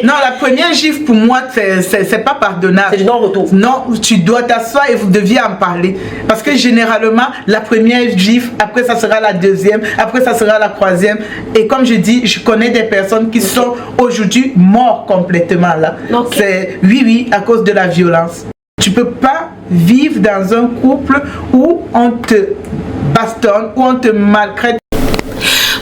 Non, la première gifle pour moi, c'est pas pardonnable. C'est du non-retour. Non, tu dois t'asseoir et vous deviez en parler. Parce que généralement, la première gifle, après ça sera la deuxième, après ça sera la troisième. Et comme je dis, je connais des personnes qui sont aujourd'hui mortes complètement là. C'est oui, à cause de la violence. Tu peux pas vivre dans un couple où on te bastonne, où on te maltraite.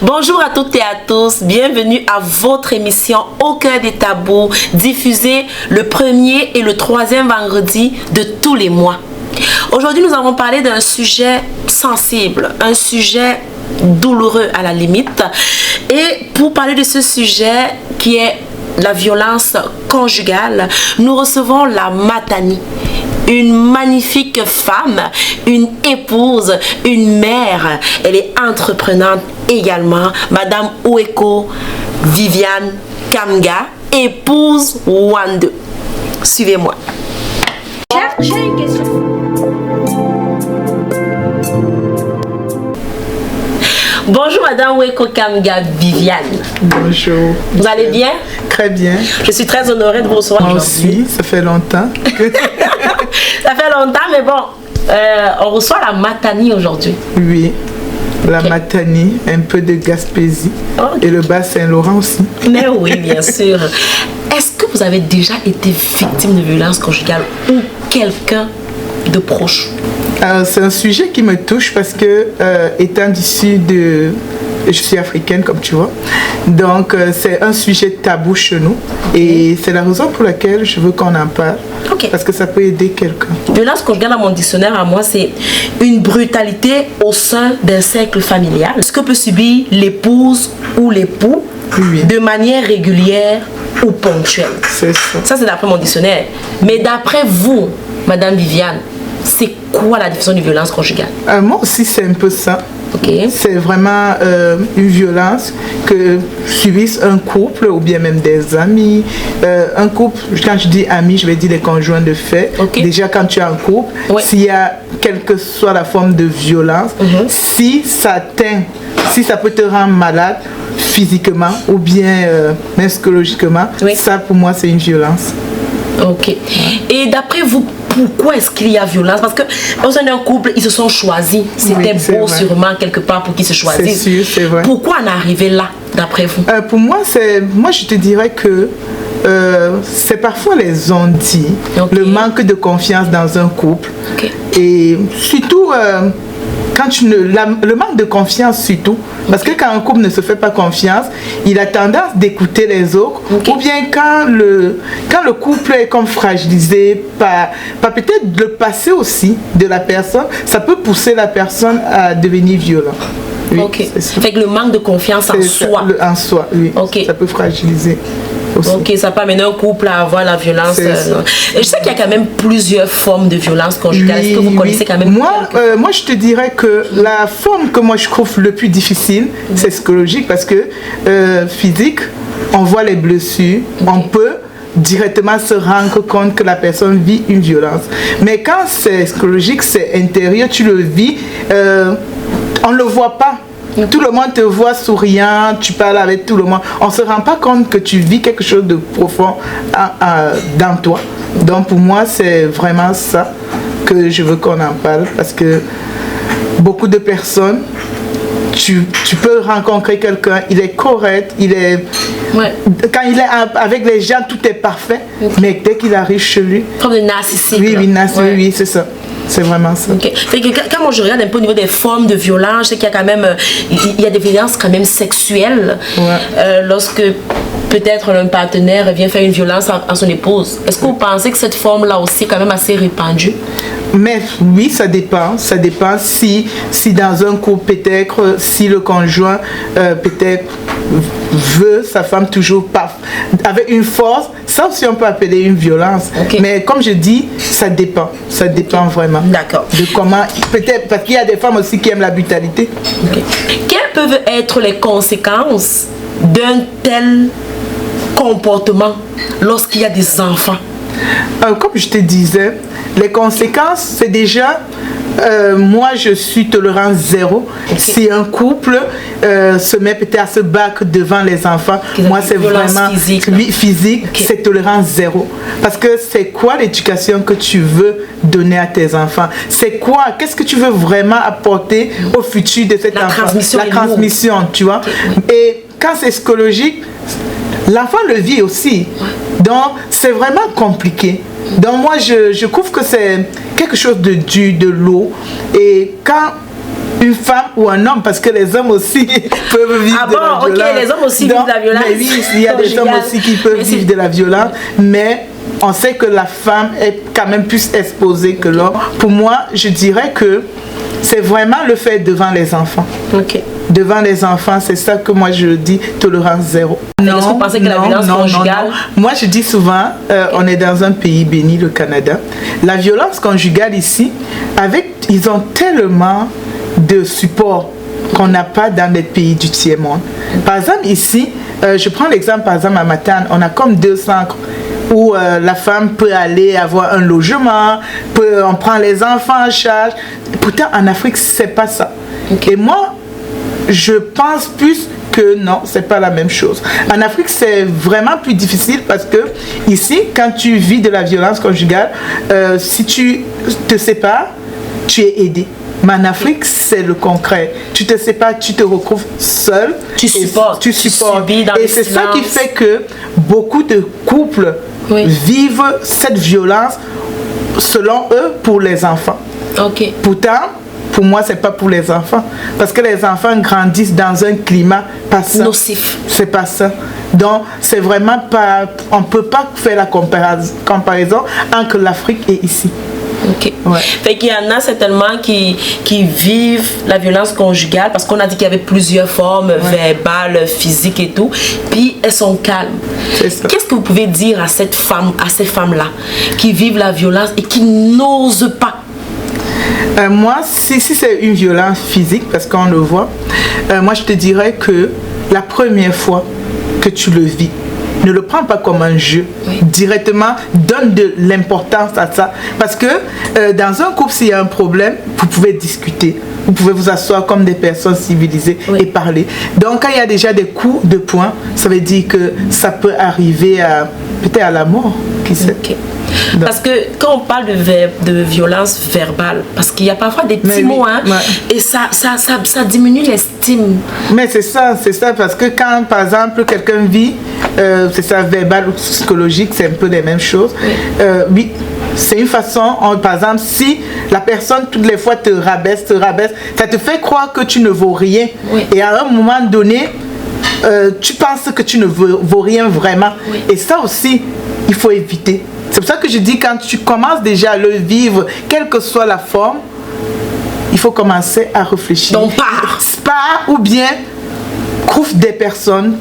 Bonjour à toutes et à tous, bienvenue à votre émission Au cœur des tabous, diffusée le 1er et le 3e vendredi de tous les mois. Aujourd'hui, nous avons parlé d'un sujet sensible, un sujet douloureux à la limite. Et pour parler de ce sujet qui est la violence conjugale, nous recevons la Matani. Une magnifique femme, une épouse, une mère. Elle est entreprenante également. Madame Oueko Viviane Kamga, épouse Wande. Suivez-moi. J'ai une question. Bonjour Madame Oueko Kamga Viviane. Bonjour. Vous allez bien? Très bien. Je suis très honorée de vous recevoir aujourd'hui. Moi aussi, ça fait longtemps. Ça fait longtemps, mais bon, on reçoit la Matani aujourd'hui. Oui, la Matani, un peu de Gaspésie et le Bas-Saint-Laurent aussi. Mais oui, bien sûr. Est-ce que vous avez déjà été victime de violence conjugale ou quelqu'un de proche? C'est un sujet qui me touche parce que, étant d'issue de... Je suis africaine, comme tu vois. Donc, c'est un sujet tabou chez nous. Et c'est la raison pour laquelle je veux qu'on en parle. Parce que ça peut aider quelqu'un. Violence conjugale, à mon dictionnaire, à moi, c'est une brutalité au sein d'un cercle familial. Ce que peut subir l'épouse ou l'époux de manière régulière ou ponctuelle. C'est ça. Ça, c'est d'après mon dictionnaire. Mais d'après vous, Madame Viviane, c'est quoi la définition de violence conjugale? Moi aussi, c'est un peu ça. C'est vraiment une violence que subissent un couple ou bien même des amis. Un couple, quand je dis amis, je vais dire les conjoints de fait. Déjà, quand tu as un couple, s'il y a quelle que soit la forme de violence, si ça peut te rendre malade physiquement ou bien même psychologiquement, ça pour moi c'est une violence. Et d'après vous, pourquoi est-ce qu'il y a violence? Parce que au sein d'un couple, ils se sont choisis. C'était beau sûrement quelque part pour qu'ils se choisissent. C'est sûr, c'est vrai. Pourquoi en arriver là, d'après vous? Pour moi, je te dirais que c'est parfois les on-dit, le manque de confiance dans un couple. Et surtout... quand le manque de confiance surtout, parce que quand un couple ne se fait pas confiance, il a tendance d'écouter les autres, ou bien quand le couple est comme fragilisé par peut-être le passé aussi de la personne, ça peut pousser la personne à devenir violent. Fait que le manque de confiance en soi. En soi, oui. Ça peut fragiliser. Aussi. Ça peut amener un couple à avoir la violence. Je sais qu'il y a quand même plusieurs formes de violence conjugale. Est-ce que vous connaissez quand même? Moi, je te dirais que la forme que moi je trouve le plus difficile, c'est psychologique, parce que physique, on voit les blessures, on peut directement se rendre compte que la personne vit une violence. Mais quand c'est psychologique, c'est intérieur, tu le vis, on ne le voit pas. Tout le monde te voit souriant, tu parles avec tout le monde. On ne se rend pas compte que tu vis quelque chose de profond dans toi. Donc pour moi, c'est vraiment ça que je veux qu'on en parle. Parce que beaucoup de personnes, tu peux rencontrer quelqu'un, il est correct, il est... Quand il est avec les gens, tout est parfait. Mais dès qu'il arrive chez lui... Comme de narcissisme. Oui, c'est ça. C'est vraiment ça. Quand moi je regarde un peu au niveau des formes de violence, je sais qu'il y a quand même il y a des violences quand même sexuelles. Lorsque peut-être un partenaire vient faire une violence à son épouse. Est-ce que vous pensez que cette forme-là aussi est quand même assez répandue? Mais oui, ça dépend. Ça dépend si dans un couple, peut-être, si le conjoint peut-être veut sa femme toujours pas avec une force, ça aussi on peut appeler une violence. Mais comme je dis, ça dépend. Ça dépend vraiment. D'accord. De comment, peut-être, parce qu'il y a des femmes aussi qui aiment la brutalité. Quelles peuvent être les conséquences d'un tel comportement lorsqu'il y a des enfants? Comme je te disais, les conséquences, c'est déjà Moi, je suis tolérance zéro. Okay. Si un couple se met peut-être à se battre devant les enfants, moi, c'est vraiment physique, okay. C'est tolérance zéro. Parce que c'est quoi l'éducation que tu veux donner à tes enfants? C'est quoi? Qu'est-ce que tu veux vraiment apporter au futur de cet enfant? La transmission, tu vois. Okay. Et quand c'est psychologique, l'enfant le vit aussi. Donc, c'est vraiment compliqué. Donc, moi, je trouve que c'est quelque chose de dur, de lourd. Et quand une femme ou un homme, parce que les hommes aussi peuvent vivre de la violence. Les hommes aussi vivent de la violence. Mais oui, il y a des hommes aussi qui peuvent vivre de la violence. Mais on sait que la femme est quand même plus exposée que l'homme. Pour moi, je dirais que c'est vraiment le fait devant les enfants. Okay. Devant les enfants, c'est ça que moi je dis, tolérance zéro. Est-ce que vous pensez que la violence conjugale... Moi je dis souvent, on est dans un pays béni, le Canada. La violence conjugale ici, ils ont tellement de support qu'on n'a pas dans les pays du tiers-monde. Par exemple ici, je prends l'exemple par exemple à Matane, on a comme 2 centres où la femme peut aller avoir un logement, on prend les enfants en charge. Pourtant en Afrique c'est pas ça. Okay. Et moi je pense plus que non, c'est pas la même chose. En Afrique, c'est vraiment plus difficile parce que ici, quand tu vis de la violence conjugale, si tu te sépares, tu es aidé. Mais en Afrique, c'est le concret. Tu te sépares, tu te retrouves seul. Tu supportes. Et c'est ça qui fait que beaucoup de couples vivent cette violence, selon eux, pour les enfants. Okay. Pourtant, pour moi, c'est pas pour les enfants. Parce que les enfants grandissent dans un climat pas sain. Nocif. C'est pas ça. Donc, c'est vraiment pas... On ne peut pas faire la comparaison entre l'Afrique et ici. Ok. Ouais. Fait qu'il y en a certainement qui vivent la violence conjugale parce qu'on a dit qu'il y avait plusieurs formes, verbales, physiques et tout. Puis elles sont calmes. Qu'est-ce que vous pouvez dire à ces femmes-là qui vivent la violence et qui n'osent pas? Moi, si c'est une violence physique, parce qu'on le voit, moi je te dirais que la première fois que tu le vis, ne le prends pas comme un jeu. Directement, donne de l'importance à ça. Parce que dans un couple, s'il y a un problème, vous pouvez discuter. Vous pouvez vous asseoir comme des personnes civilisées et parler. Donc, quand il y a déjà des coups de poing, ça veut dire que ça peut arriver peut-être à la mort. Qui sait? Okay. Parce que quand on parle de violence verbale, parce qu'il y a parfois des petits mots, hein, et ça diminue l'estime. Mais c'est ça, parce que quand, par exemple, quelqu'un vit, c'est ça, verbal ou psychologique, c'est un peu les mêmes choses. Oui, c'est une façon, par exemple, si la personne, toutes les fois, te rabaisse, ça te fait croire que tu ne vaux rien. Et à un moment donné, tu penses que tu ne vaux rien vraiment. Et ça aussi, il faut éviter. C'est pour ça que je dis, quand tu commences déjà à le vivre, quelle que soit la forme, il faut commencer à réfléchir. Donc, pars ou bien trouve des personnes.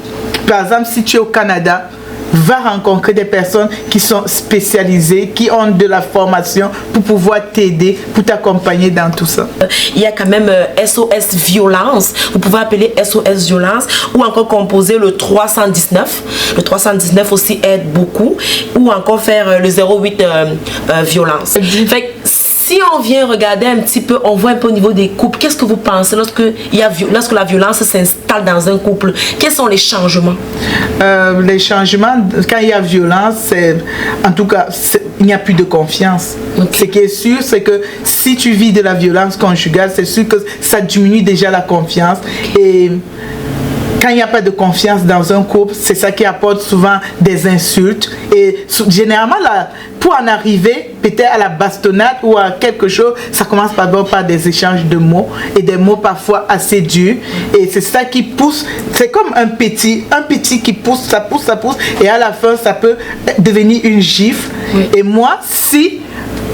Par exemple, si tu es au Canada, va rencontrer des personnes qui sont spécialisées, qui ont de la formation pour pouvoir t'aider, pour t'accompagner dans tout ça. Il y a quand même SOS Violence. Vous pouvez appeler SOS Violence ou encore composer le 319. Le 319 aussi aide beaucoup. Ou encore faire le 08 Violence. Fait, si on vient regarder un petit peu, on voit un peu au niveau des couples, qu'est-ce que vous pensez lorsque la violence s'installe dans un couple? Quels sont les changements? Les changements, quand il y a violence, en tout cas, il n'y a plus de confiance. Ce qui est sûr, c'est que si tu vis de la violence conjugale, c'est sûr que ça diminue déjà la confiance. Et quand il n'y a pas de confiance dans un couple, c'est ça qui apporte souvent des insultes. Et généralement, pour en arriver peut-être à la bastonnade ou à quelque chose, ça commence d'abord par des échanges de mots et des mots parfois assez durs. Et c'est ça qui pousse, c'est comme un petit qui pousse, ça pousse. Et à la fin, ça peut devenir une gifle. Et moi, si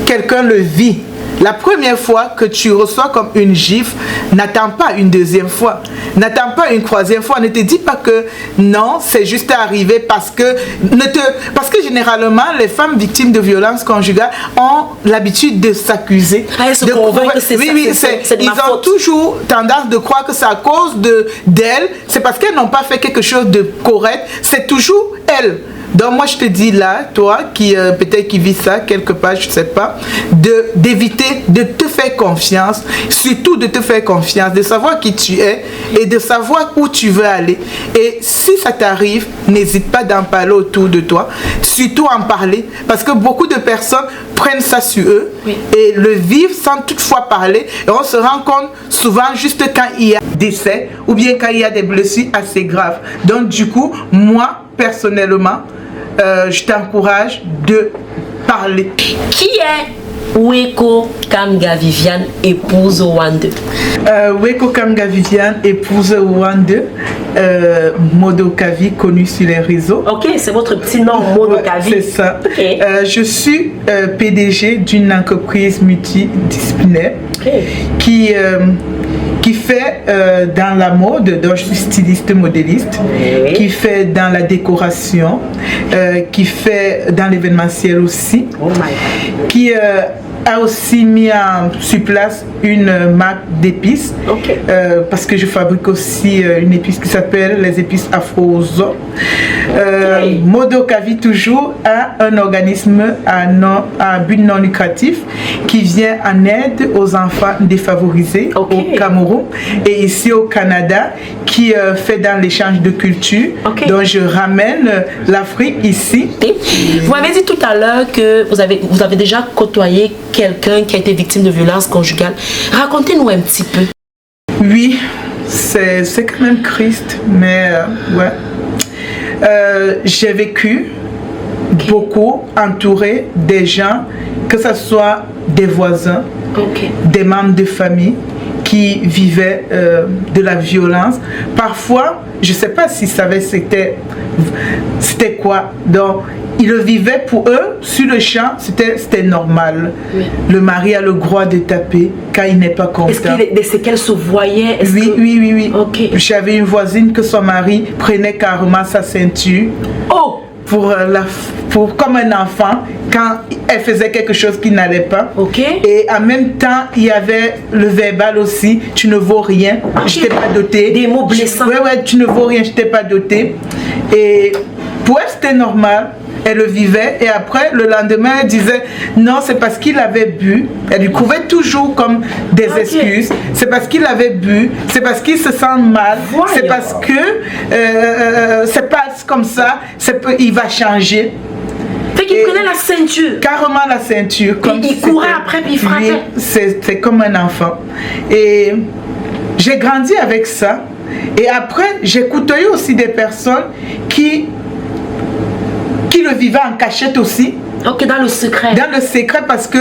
quelqu'un le vit, la première fois que tu reçois comme une gifle, n'attends pas une deuxième fois. N'attends pas une troisième fois. Ne te dis pas que non, c'est juste arrivé parce que généralement, les femmes victimes de violences conjugales ont l'habitude de s'accuser. Elles se convainquent que c'est ils ont toujours tendance de croire que c'est à cause d'elles. C'est parce qu'elles n'ont pas fait quelque chose de correct. C'est toujours elles. Donc moi je te dis là, toi qui peut-être qui vis ça quelque part, je sais pas, d'éviter de te faire confiance, surtout de te faire confiance, de savoir qui tu es et de savoir où tu veux aller. Et si ça t'arrive, n'hésite pas d'en parler autour de toi, surtout en parler, parce que beaucoup de personnes prennent ça sur eux et le vivent sans toutefois parler, et on se rend compte souvent juste quand il y a décès ou bien quand il y a des blessures assez graves. Donc du coup, moi personnellement, je t'encourage de parler. Qui est Weko Kamga Viviane, épouse Wande? Weko Kamga Viviane, épouse Wande, Modo Kavi, connu sur les réseaux. Ok, c'est votre petit nom, Modo Kavi. C'est ça. Okay. Je suis PDG d'une entreprise multidisciplinaire qui fait dans la mode, donc je suis styliste modéliste, qui fait dans la décoration, qui fait dans l'événementiel aussi, qui a aussi mis sur place une marque d'épices, parce que je fabrique aussi une épice qui s'appelle les épices Afrozo. Modo Kavi toujours a un organisme à but non lucratif qui vient en aide aux enfants défavorisés au Cameroun et ici au Canada, qui fait dans l'échange de culture. Donc je ramène l'Afrique ici. Vous m'avez dit tout à l'heure que vous avez déjà côtoyé quelqu'un qui a été victime de violence conjugale. Racontez-nous un petit peu. Oui, c'est quand même triste, mais ouais. J'ai vécu beaucoup entouré des gens, que ce soit des voisins, des membres de famille qui vivaient de la violence. Parfois, je ne sais pas s'ils savaient c'était quoi. Donc, ils le vivaient pour eux, sur le champ, c'était normal. Le mari a le droit de taper quand il n'est pas content. Est-ce qu'il y a des séquelles se voyaient? Oui. J'avais une voisine que son mari prenait carrément sa ceinture. Comme un enfant, quand elle faisait quelque chose qui n'allait pas. Et en même temps, il y avait le verbal aussi. Tu ne vaux rien, je t'ai pas doté. Des mots blessants. Tu ne vaux rien, je t'ai pas doté. Et pour elle, c'était normal. Elle le vivait et après le lendemain elle disait non, c'est parce qu'il avait bu. Elle lui trouvait toujours comme des excuses. C'est parce qu'il avait bu, c'est parce qu'il se sent mal, c'est parce que c'est pas comme ça, il va changer. Fait qu'il prenait la ceinture. Carrément la ceinture. Comme il courait après puis il frappait. C'est comme un enfant. Et j'ai grandi avec ça. Et après, j'ai côtoyé aussi des personnes qui le vivaient en cachette aussi. Dans le secret. Dans le secret, parce que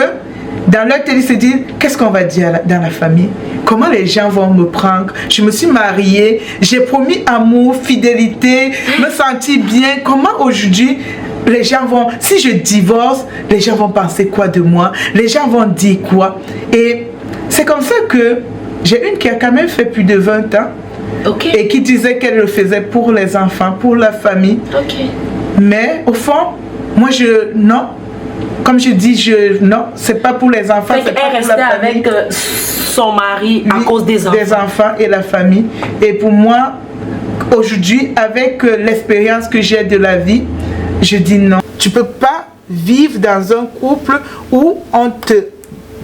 dans leur tête, ils se disent, qu'est-ce qu'on va dire dans la famille? Comment les gens vont me prendre? Je me suis mariée, j'ai promis amour, fidélité, me sentir bien. Comment aujourd'hui les gens vont, si je divorce, les gens vont penser quoi de moi? Les gens vont dire quoi? Et c'est comme ça que j'ai une qui a quand même fait plus de 20 ans. Et qui disait qu'elle le faisait pour les enfants, pour la famille. Mais au fond, moi non. Comme je dis, non, c'est pas pour les enfants. Elle restait avec son mari à cause des enfants. Des enfants et la famille. Et pour moi, aujourd'hui, avec l'expérience que j'ai de la vie, je dis non. Tu peux pas vivre dans un couple où on te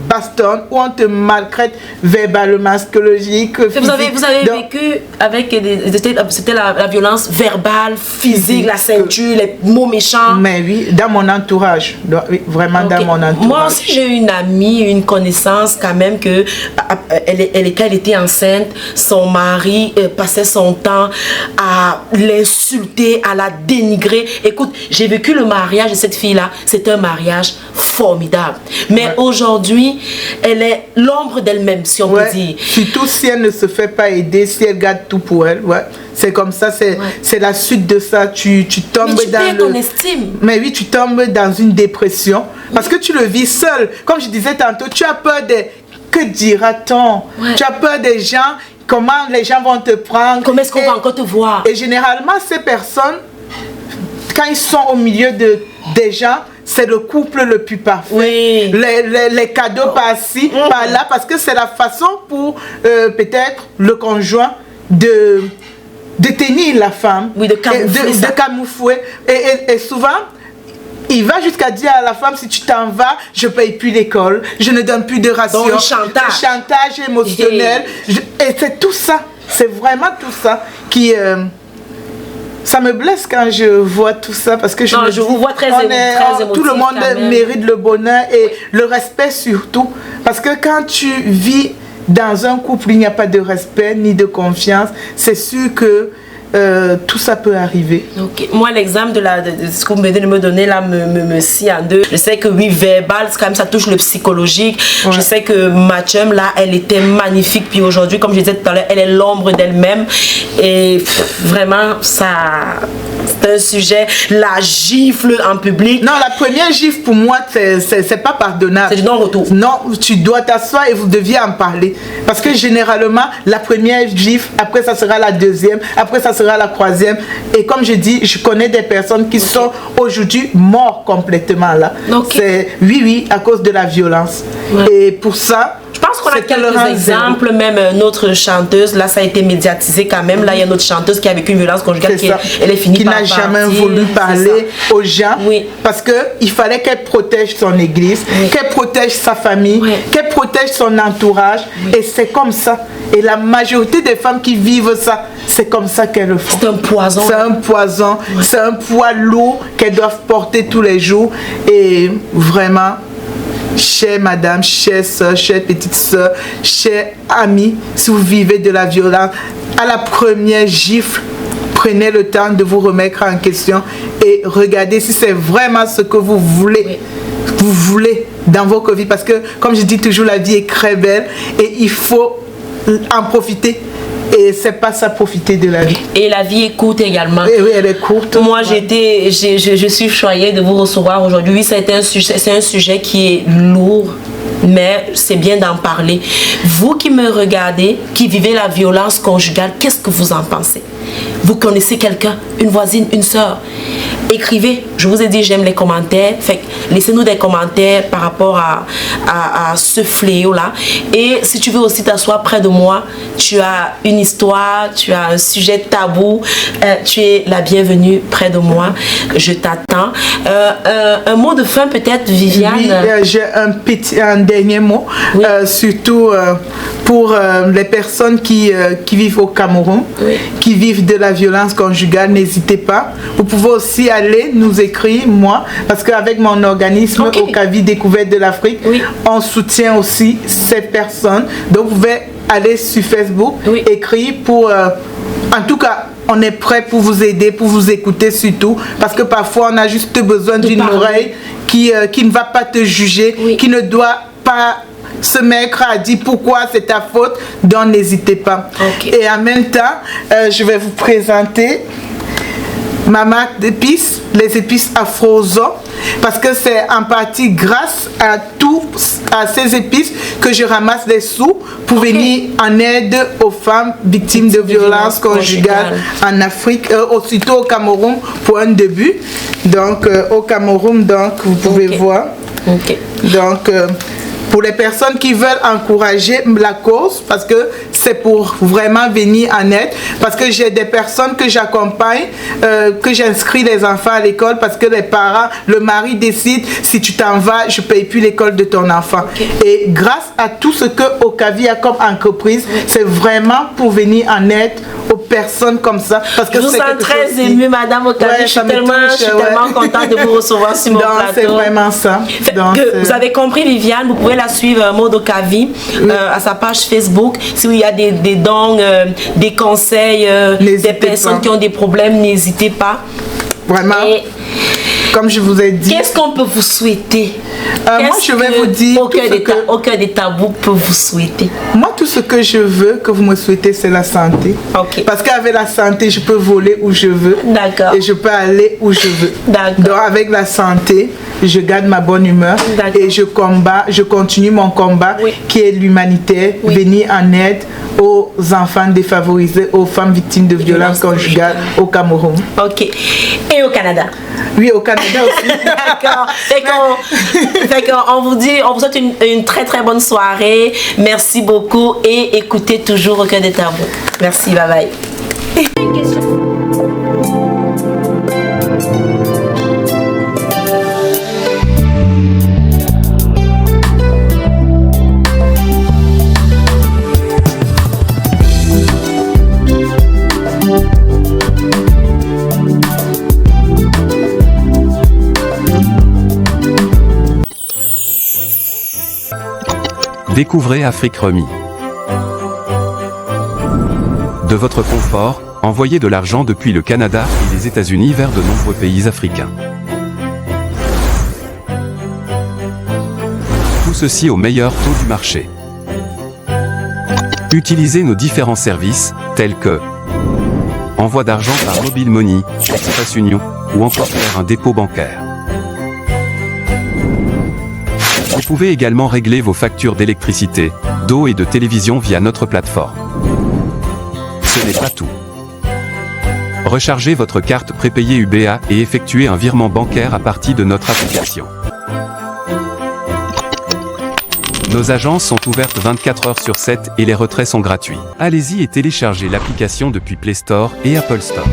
bastonne, où on te maltraite verbalement, psychologique, physique. Vous avez vécu avec c'était la violence verbale, physique, la ceinture, les mots méchants. Mais oui, dans mon entourage. Donc, oui, vraiment dans mon entourage. Moi aussi j'ai une amie, une connaissance quand même que quand elle était enceinte, son mari passait son temps à l'insulter, à la dénigrer. Écoute, j'ai vécu le mariage de cette fille-là. C'est un mariage formidable. Mais aujourd'hui, elle est l'ombre d'elle-même, si on peut dire. Surtout si elle ne se fait pas aider, si elle garde tout pour elle. C'est comme ça, c'est la suite de ça. Tu tombes dans ton estime. Mais oui, tu tombes dans une dépression. Parce que tu le vis seul. Comme je disais tantôt, tu as peur de... Que dira-t-on? Tu as peur des gens, comment les gens vont te prendre. Comment est-ce qu'on va encore te voir? Et généralement, ces personnes, quand ils sont au milieu des gens, c'est le couple le plus parfait. Les cadeaux par-ci, par-là, parce que c'est la façon pour peut-être le conjoint de de tenir la femme, Oui, de camoufler ça. de camoufler. Et souvent, il va jusqu'à dire à la femme, si tu t'en vas, je paye plus l'école, je ne donne plus de ration. Donc, le chantage. Le chantage émotionnel. Et c'est tout ça. C'est vraiment tout ça qui... ça me blesse quand je vois tout ça parce que je vous vois très émotif. Tout le monde mérite le bonheur et le respect surtout. Parce que quand tu vis dans un couple, il n'y a pas de respect ni de confiance, c'est sûr que tout ça peut arriver. Okay. Moi, l'exemple de ce que vous venez de me donner là me scie en deux. Je sais que oui, verbal, quand même, ça touche le psychologique. Ouais. Je sais que ma chum, là, elle était magnifique. Puis aujourd'hui, comme je disais tout à l'heure, elle est l'ombre d'elle-même. Et vraiment, ça... C'est un sujet, la gifle en public. Non, la première gifle pour moi, c'est pas pardonnable. C'est du non-retour. Non, tu dois t'asseoir et vous deviez en parler. Parce que généralement, la première gifle, après ça sera la deuxième, après ça sera la troisième. Et comme je dis, je connais des personnes qui sont aujourd'hui mortes complètement là. C'est oui, à cause de la violence. Ouais. Et pour ça... Je pense qu'on a quelques exemples, même notre chanteuse, là ça a été médiatisé quand même. Là il y a une autre chanteuse qui a vécu une violence conjugale, elle est finie par partir. Qui n'a jamais voulu parler aux gens, oui. Parce qu'il fallait qu'elle protège son église, oui. Qu'elle protège sa famille, oui. Qu'elle protège son entourage, oui. Et c'est comme ça. Et la majorité des femmes qui vivent ça, c'est comme ça qu'elles le font. C'est un poison. C'est un poison, oui. C'est un poids lourd qu'elles doivent porter tous les jours. Et vraiment... Chère madame, chère soeur, chère petite soeur, chère amie, si vous vivez de la violence, à la première gifle, prenez le temps de vous remettre en question et regardez si c'est vraiment ce que vous voulez. Vous voulez dans votre vie. Parce que, comme je dis toujours, la vie est très belle et il faut en profiter. Et c'est pas ça, profiter de la vie. Et la vie est courte également. Et oui, elle est courte. Moi, je suis choyée de vous recevoir aujourd'hui. Oui, c'est un sujet qui est lourd, mais c'est bien d'en parler. Vous qui me regardez, qui vivez la violence conjugale, qu'est-ce que vous en pensez? Vous connaissez quelqu'un, une voisine, une soeur? Écrivez. Je vous ai dit, j'aime les commentaires. Fait laissez-nous des commentaires par rapport à ce fléau-là. Et si tu veux aussi t'asseoir près de moi, tu as une histoire, tu as un sujet tabou, tu es la bienvenue près de moi. Je t'attends. Un mot de fin peut-être, Viviane? Oui, j'ai un dernier mot, oui. Surtout pour les personnes qui vivent au Cameroun, oui. Qui vivent de la violence conjugale, n'hésitez pas. Vous pouvez aussi aller nous écrire, moi, parce qu'avec mon organisme Okavi Découverte de l'Afrique, oui. On soutient aussi ces personnes. Donc vous pouvez aller sur Facebook, oui. Écrire pour... en tout cas, on est prêt pour vous aider, pour vous écouter surtout, parce que parfois on a juste besoin d'une oreille qui ne va pas te juger, oui. Qui ne doit pas se mettre à dire pourquoi c'est ta faute, donc n'hésitez pas. Et en même temps, je vais vous présenter ma marque d'épices, les épices Afrozo, parce que c'est en partie grâce à ces épices que je ramasse des sous pour venir en aide aux femmes victimes de violences conjugales en Afrique, aussitôt au Cameroun pour un début. Donc au Cameroun, donc vous pouvez voir. Donc pour les personnes qui veulent encourager la cause, parce que c'est pour vraiment venir en aide, parce que j'ai des personnes que j'accompagne, que j'inscris les enfants à l'école, parce que les parents, le mari décide, si tu t'en vas, je ne paye plus l'école de ton enfant. Et grâce à tout ce que Okavi a comme entreprise, c'est vraiment pour venir en aide aux personnes comme ça. Parce que je vous sens très émue, Madame Okavi. Ouais, je suis tellement contente de vous recevoir sur mon plateau. C'est vraiment ça. Donc, vous avez compris, Viviane, vous pouvez la suivre, Mode Okavi, à sa page Facebook. Si il y a des dons, des conseils, des personnes qui ont des problèmes, n'hésitez pas. Vraiment. Et comme je vous ai dit. Qu'est-ce qu'on peut vous souhaiter? Moi, je vais vous dire. Aucun des tabous peut vous souhaiter. Moi, tout ce que je veux que vous me souhaitez, c'est la santé. Parce qu'avec la santé, je peux voler où je veux. D'accord. Et je peux aller où je veux. D'accord. Donc, avec la santé, je garde ma bonne humeur. Et je continue mon combat, oui. Qui est l'humanitaire, oui. Venir en aide aux enfants défavorisés, aux femmes victimes de violences conjugales au Cameroun. Ok. Et au Canada? Oui, au Canada aussi. D'accord. On vous souhaite une très très bonne soirée. Merci beaucoup et écoutez toujours Aucun des tabous. Merci, bye bye. Découvrez Afrique Remis. De votre confort, envoyez de l'argent depuis le Canada et les États-Unis vers de nombreux pays africains. Tout ceci au meilleur taux du marché. Utilisez nos différents services, tels que envoi d'argent par Mobile Money, Express Union, ou encore faire un dépôt bancaire. Vous pouvez également régler vos factures d'électricité, d'eau et de télévision via notre plateforme. Ce n'est pas tout. Rechargez votre carte prépayée UBA et effectuez un virement bancaire à partir de notre application. Nos agences sont ouvertes 24 heures sur 7 et les retraits sont gratuits. Allez-y et téléchargez l'application depuis Play Store et Apple Store.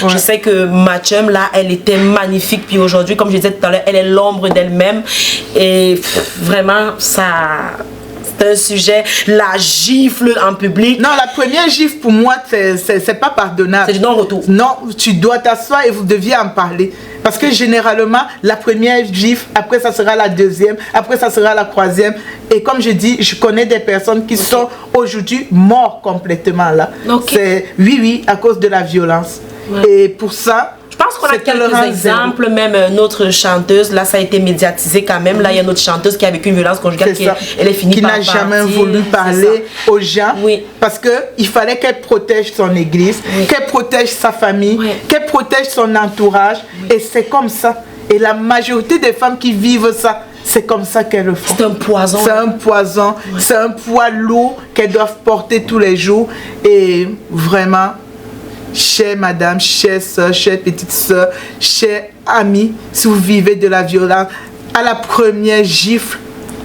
Ouais. Je sais que ma chum, là, elle était magnifique. Puis aujourd'hui, comme je disais tout à l'heure, elle est l'ombre d'elle-même. Et vraiment, ça... C'est un sujet, la gifle en public. Non, la première gifle pour moi, c'est pas pardonnable. C'est du non-retour. Non, tu dois t'asseoir et vous deviez en parler. Parce que généralement, la première gifle, après ça sera la deuxième, après ça sera la troisième. Et comme je dis, je connais des personnes qui sont aujourd'hui mortes complètement là. C'est oui, à cause de la violence. Ouais. Et pour ça, je pense qu'on a quelques exemples, même notre chanteuse, là ça a été médiatisé quand même, là il y a notre chanteuse qui a vécu une violence conjugale, elle est finie par partir. Qui n'a jamais voulu parler aux gens, parce qu'il fallait qu'elle protège son église, qu'elle protège sa famille, qu'elle protège son entourage, et c'est comme ça. Et la majorité des femmes qui vivent ça, c'est comme ça qu'elles le font. C'est un poison. C'est un poison, c'est un poids lourd qu'elles doivent porter tous les jours, et vraiment... Chère madame, chère soeur, chère petite soeur, chère amie, si vous vivez de la violence, à la première gifle,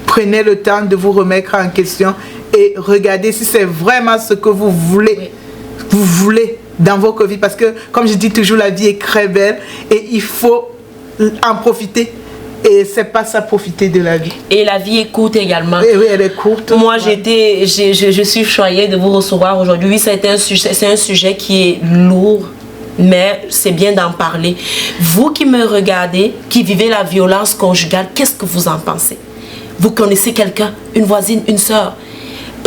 prenez le temps de vous remettre en question et regardez si c'est vraiment ce que vous voulez. Vous voulez dans votre vie. Parce que, comme je dis toujours, la vie est très belle et il faut en profiter. Et c'est pas ça, profiter de la vie. Et la vie est courte également. Et oui, elle est courte. Moi, je suis choyée de vous recevoir aujourd'hui. Oui, c'est un sujet qui est lourd, mais c'est bien d'en parler. Vous qui me regardez, qui vivez la violence conjugale, qu'est-ce que vous en pensez? Vous connaissez quelqu'un, une voisine, une soeur?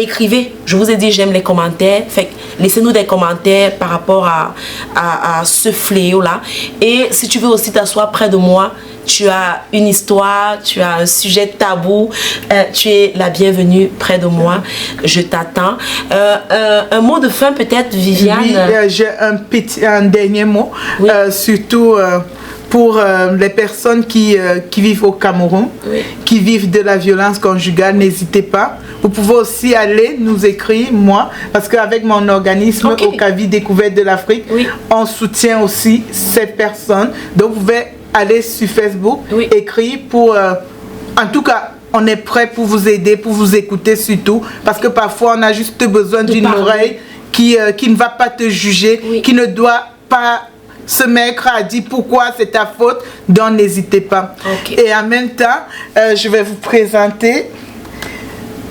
Écrivez. Je vous ai dit, j'aime les commentaires. Fait laissez-nous des commentaires par rapport à ce fléau-là. Et si tu veux aussi t'asseoir près de moi, tu as une histoire, tu as un sujet tabou, tu es la bienvenue près de moi, je t'attends. Un mot de fin peut-être, Viviane? Oui, j'ai un dernier mot, surtout pour les personnes qui vivent au Cameroun, qui vivent de la violence conjugale, n'hésitez pas. Vous pouvez aussi aller nous écrire, moi, parce qu'avec mon organisme Okavi Découverte de l'Afrique, on soutient aussi ces personnes. Donc vous pouvez aller sur Facebook, écrire pour... en tout cas, on est prêt pour vous aider, pour vous écouter surtout. Parce que parfois, on a juste besoin d'une oreille qui ne va pas te juger, qui ne doit pas se mettre à dire pourquoi c'est ta faute. Donc, n'hésitez pas. Et en même temps, je vais vous présenter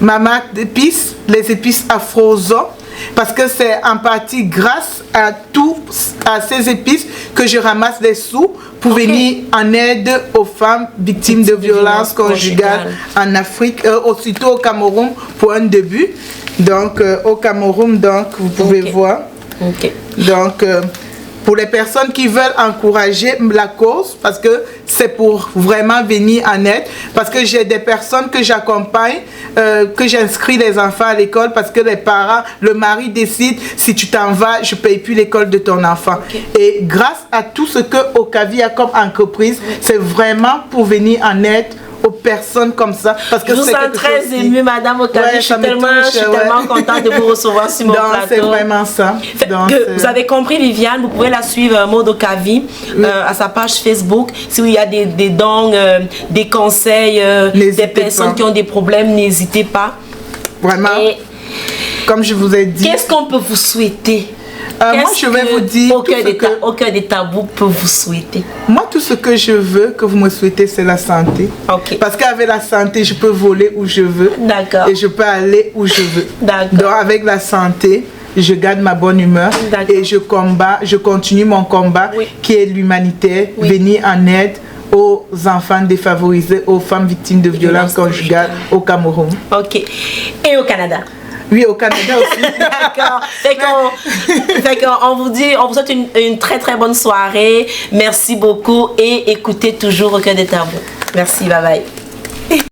ma marque d'épices, les épices Afrozo. Parce que c'est en partie grâce à ces épices que je ramasse des sous pour venir en aide aux femmes victimes de violences conjugales en Afrique, aussitôt au Cameroun pour un début. Donc au Cameroun, donc vous pouvez voir. Donc pour les personnes qui veulent encourager la cause, parce que c'est pour vraiment venir en aide, parce que j'ai des personnes que j'accompagne, que j'inscris les enfants à l'école, parce que les parents, le mari décide, si tu t'en vas, je ne paye plus l'école de ton enfant. Et grâce à tout ce que Okavi a comme entreprise, c'est vraiment pour venir en aide aux personnes comme ça. Parce que je vous sens très émue, Madame Okavi. Je suis tellement contente de vous recevoir sur mon plateau. C'est vraiment ça. Vous avez compris, Viviane, vous pouvez la suivre, Mode Okavi, à sa page Facebook. S'il y a des dons, des conseils, des personnes qui ont des problèmes, n'hésitez pas. Vraiment. Et comme je vous ai dit. Qu'est-ce qu'on peut vous souhaiter? Moi, je vais vous dire... Aucun des tabous peut vous souhaiter. Moi, tout ce que je veux que vous me souhaitez, c'est la santé. Parce qu'avec la santé, je peux voler où je veux. Et je peux aller où je veux. Donc, avec la santé, je garde ma bonne humeur. Et je continue mon combat qui est l'humanitaire. Venir en aide aux enfants défavorisés, aux femmes victimes de violences conjugales au Cameroun. Et au Canada? Oui, au Canada aussi. D'accord. On vous souhaite une très très bonne soirée. Merci beaucoup et écoutez toujours Aucun des tabous. Merci, bye bye.